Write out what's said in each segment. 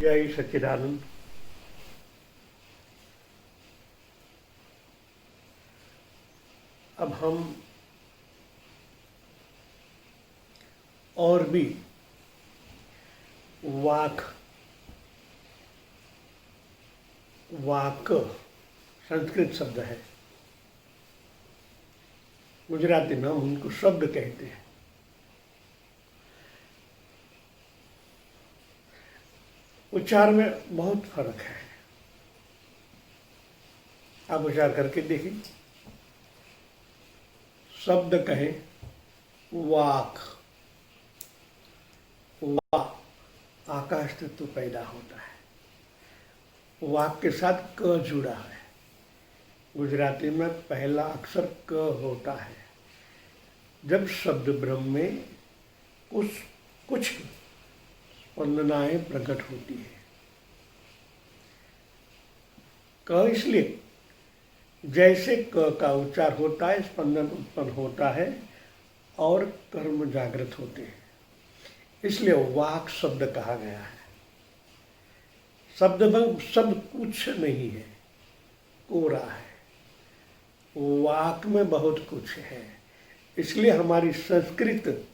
जय सच्चिदानंद। अब हम और भी वाक संस्कृत शब्द है, गुजराती में हम उनको शब्द कहते हैं। उच्चार में बहुत फर्क है, आप उच्चार करके देखिए। शब्द कहें वाक, वा आकाश तत्व पैदा होता है, वाक के साथ क जुड़ा है। गुजराती में पहला अक्षर क होता है। जब शब्द ब्रह्म में कुछ स्पंदनाएं प्रकट होती है। क इसलिए जैसे क का उच्चार होता है, स्पंदन उत्पन्न होता है और कर्म जागृत होते हैं, इसलिए वाक शब्द कहा गया है। शब्द में सब कुछ नहीं है, कोरा है। वाक में बहुत कुछ है, इसलिए हमारी संस्कृत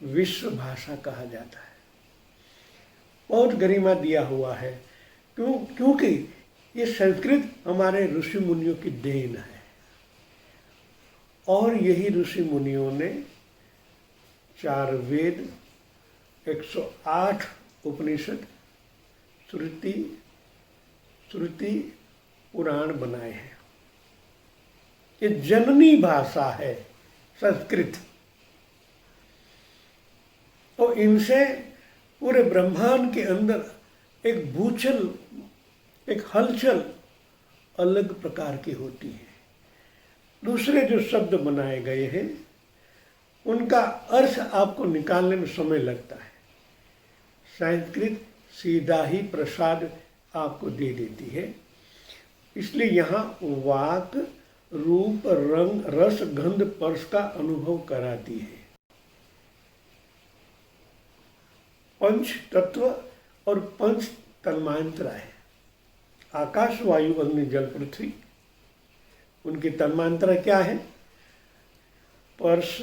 विश्व भाषा कहा जाता है। बहुत गरिमा दिया हुआ है, क्योंकि ये संस्कृत हमारे ऋषि मुनियों की देन है, और यही ऋषि मुनियों ने 4 वेद, 108 उपनिषद, श्रुति पुराण बनाए हैं। ये जननी भाषा है संस्कृत, और इनसे पूरे ब्रह्मांड के अंदर एक भूचल, एक हलचल अलग प्रकार की होती है। दूसरे जो शब्द बनाए गए हैं उनका अर्थ आपको निकालने में समय लगता है। संस्कृत सीधा ही प्रसाद आपको दे देती है, इसलिए यहाँ वाक रूप, रंग, रस, गंध, स्पर्श का अनुभव कराती है। पंच तत्व और पंच तन्मांत्र है। आकाश, वायु, अग्नि, जल, पृथ्वी, उनकी तन्मांत्र क्या है? स्पर्श,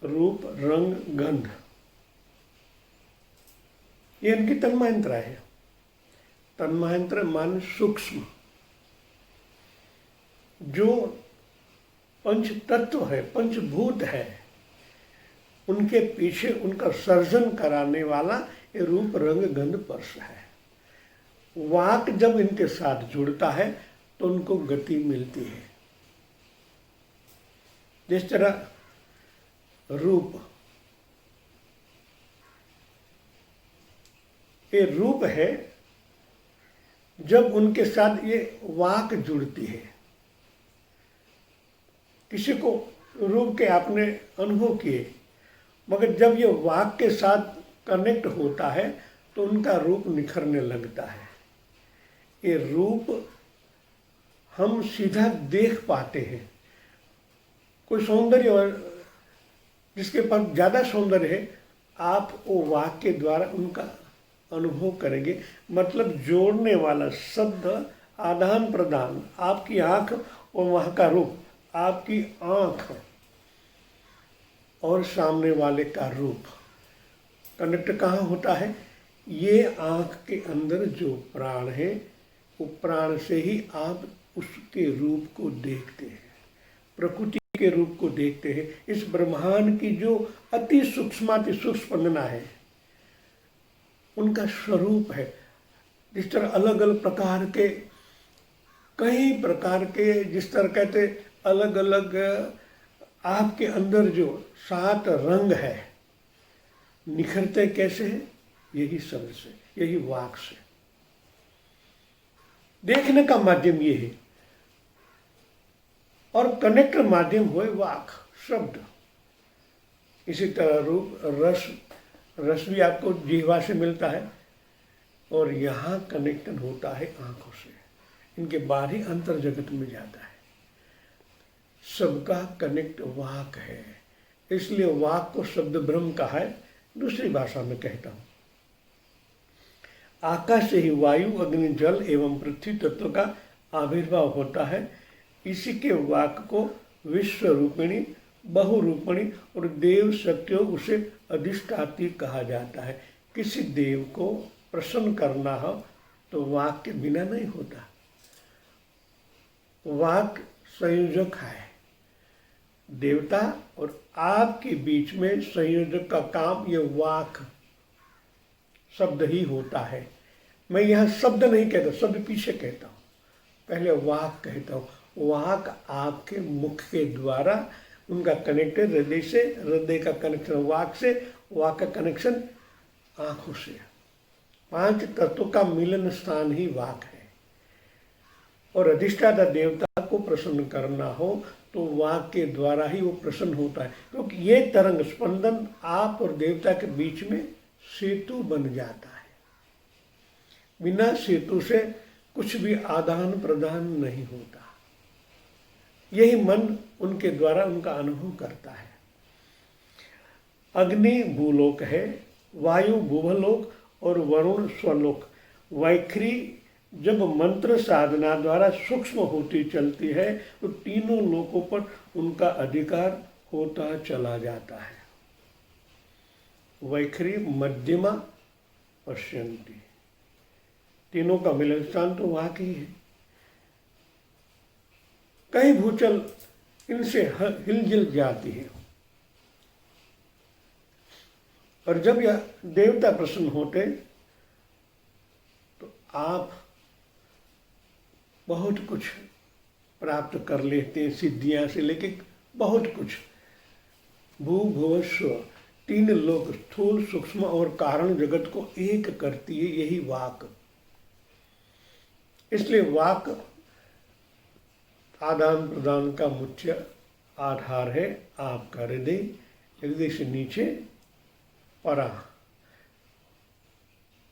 रूप, रंग, गंध, ये इनकी तन्मांत्र है। तन्मांत्र मान सूक्ष्म, जो पंच तत्व है, पंचभूत है, उनके पीछे उनका सर्जन कराने वाला ये रूप, रंग, गंध, स्पर्श है। वाक जब इनके साथ जुड़ता है तो उनको गति मिलती है। जिस तरह रूप, ये रूप है, जब उनके साथ ये वाक जुड़ती है। किसी को रूप के आपने अनुभव किए, मगर जब ये वाक के साथ कनेक्ट होता है तो उनका रूप निखरने लगता है। ये रूप हम सीधा देख पाते हैं। कोई सौंदर्य, और जिसके पास ज़्यादा सौंदर्य है, आप वो वाक के द्वारा उनका अनुभव करेंगे। मतलब जोड़ने वाला शब्द, आदान प्रदान, आपकी आँख और वहाँ का रूप, आपकी आँख और सामने वाले का रूप कनेक्ट कहाँ होता है? ये आँख के अंदर जो प्राण है, वो प्राण से ही आप उसके रूप को देखते हैं, प्रकृति के रूप को देखते हैं। इस ब्रह्मांड की जो अति सूक्ष्माति सूक्ष्म स्पंदना है, उनका स्वरूप है। जिस तरह अलग अलग प्रकार के, कई प्रकार के, जिस तरह कहते अलग अलग आपके अंदर जो 7 रंग है, निखरते कैसे हैं? यही शब्द से, यही वाक से। देखने का माध्यम ये है, और कनेक्ट माध्यम हुए वाक शब्द। इसी तरह रूप, रस भी आपको जिह्वा से मिलता है, और यहाँ कनेक्शन होता है आंखों से। इनके बाहरी अंतर जगत में जाता है। सबका कनेक्ट वाक है, इसलिए वाक को शब्द ब्रह्म कहा है। दूसरी भाषा में कहता हूँ, आकाश से ही वायु, अग्नि, जल एवं पृथ्वी तत्व का आविर्भाव होता है। इसी के वाक को विश्व रूपिणी, बहुरूपिणी और देव शक्तियों उसे अधिष्ठाती कहा जाता है। किसी देव को प्रसन्न करना हो तो वाक के बिना नहीं होता। वाक संयोजक है। देवता और आपके बीच में संयोजक का काम ये वाक शब्द ही होता है। मैं यहाँ शब्द नहीं कहता, शब्द पीछे कहता हूँ, पहले वाक कहता हूँ। वाक आपके मुख के द्वारा उनका कनेक्टेड हृदय से, हृदय का कनेक्शन वाक से, वाक का कनेक्शन आंखों से। 5 तत्वों का मिलन स्थान ही वाक है। और अधिष्ठाता देवता को प्रसन्न करना हो तो वाक के द्वारा ही वो प्रसन्न होता है, क्योंकि ये तरंग स्पंदन आप और देवता के बीच में सेतु बन जाता है। बिना सेतु से कुछ भी आदान प्रदान नहीं होता। यही मन उनके द्वारा उनका अनुभव करता है। अग्नि भूलोक है, वायु भूवलोक और वरुण स्वलोक। वैखरी जब मंत्र साधना द्वारा सूक्ष्म होती चलती है तो तीनों लोकों पर उनका अधिकार होता चला जाता है। वैखरी, मध्यमा, पश्यंती, तीनों का मिलन स्थान तो वाकई है। कई भूचल इनसे हिलजुल जाती है। और जब यह देवता प्रसन्न होते तो आप बहुत कुछ प्राप्त कर लेते हैं, सिद्धियां से लेके बहुत कुछ। भू भुव स्व, 3 लोक, स्थूल, सूक्ष्म और कारण जगत को एक करती है यही वाक। इसलिए वाक आदान प्रदान का मुख्य आधार है। आपका हृदय, हृदय से नीचे परा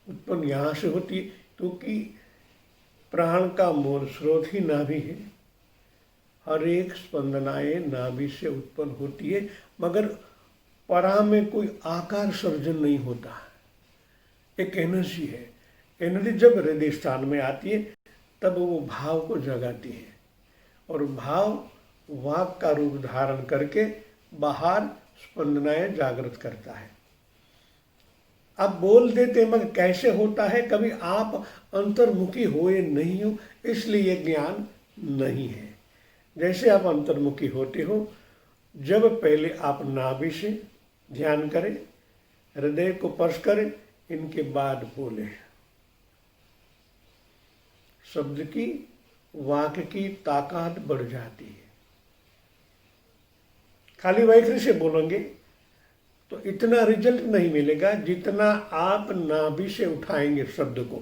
उत्पन्न यहाँ से होती है, क्योंकि प्राण का मूल स्रोत ही नाभि है। हर एक स्पंदनाएं नाभि से उत्पन्न होती है, मगर परा में कोई आकार सर्जन नहीं होता। एक एनर्जी है। एनर्जी जब हृदय स्थान में आती है तब वो भाव को जगाती है और भाव वाक का रूप धारण करके बाहर स्पंदनाएं जागृत करता है। आप बोल देते मगर कैसे होता है, कभी आप अंतर्मुखी हुए नहीं हो, इसलिए ये ज्ञान नहीं है। जैसे आप अंतर्मुखी होते हो, जब पहले आप नाभि से ध्यान करें, हृदय को स्पर्श करें, इनके बाद बोले। शब्द की, वाक्य की ताकत बढ़ जाती है। खाली वैखरी से बोलेंगे तो इतना रिजल्ट नहीं मिलेगा जितना आप नाभि से उठाएंगे शब्द को,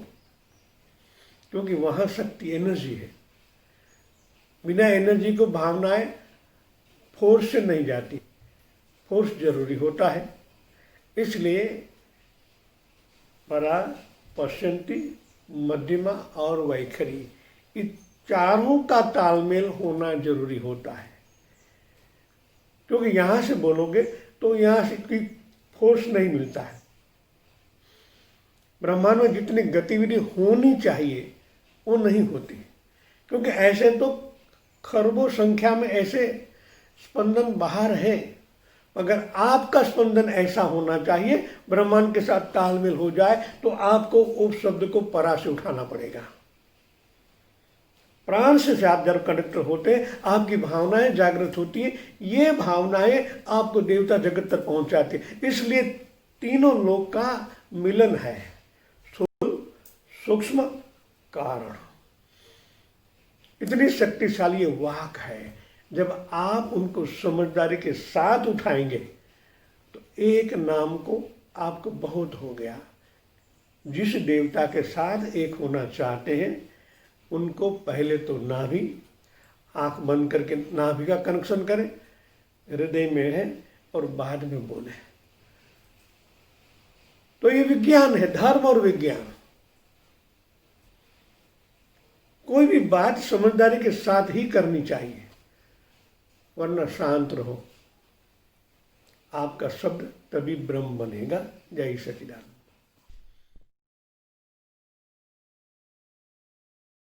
क्योंकि वहां शक्ति, एनर्जी है। बिना एनर्जी को भावनाएं फोर्स से नहीं जाती, फोर्स जरूरी होता है। इसलिए परा, पश्यंती, मध्यमा और वैखरी, इन चारों का तालमेल होना जरूरी होता है। क्योंकि यहां से बोलोगे तो यहां से कोई फोर्स नहीं मिलता है। ब्रह्मांड में जितनी गतिविधि होनी चाहिए वो नहीं होती, क्योंकि ऐसे तो खरबों संख्या में ऐसे स्पंदन बाहर है, मगर आपका स्पंदन ऐसा होना चाहिए ब्रह्मांड के साथ तालमेल हो जाए, तो आपको उस शब्द को परा से उठाना पड़ेगा। प्राण से आप जब कनेक्ट होते हैं, आपकी भावनाएं जागृत होती है, ये भावनाएं आपको देवता जगत तक पहुंचाती है। इसलिए तीनों लोक का मिलन है, स्थूल, सूक्ष्म, कारण। इतनी शक्तिशाली ये वाक है। जब आप उनको समझदारी के साथ उठाएंगे तो एक नाम को आपको बहुत हो गया। जिस देवता के साथ एक होना चाहते हैं उनको पहले तो नाभि, आंख बंद करके नाभि का कनेक्शन करें, हृदय में है, और बाद में बोले। तो ये विज्ञान है, धर्म और विज्ञान। कोई भी बात समझदारी के साथ ही करनी चाहिए, वरना शांत रहो। आपका शब्द तभी ब्रह्म बनेगा। जय सच्चिदानंद।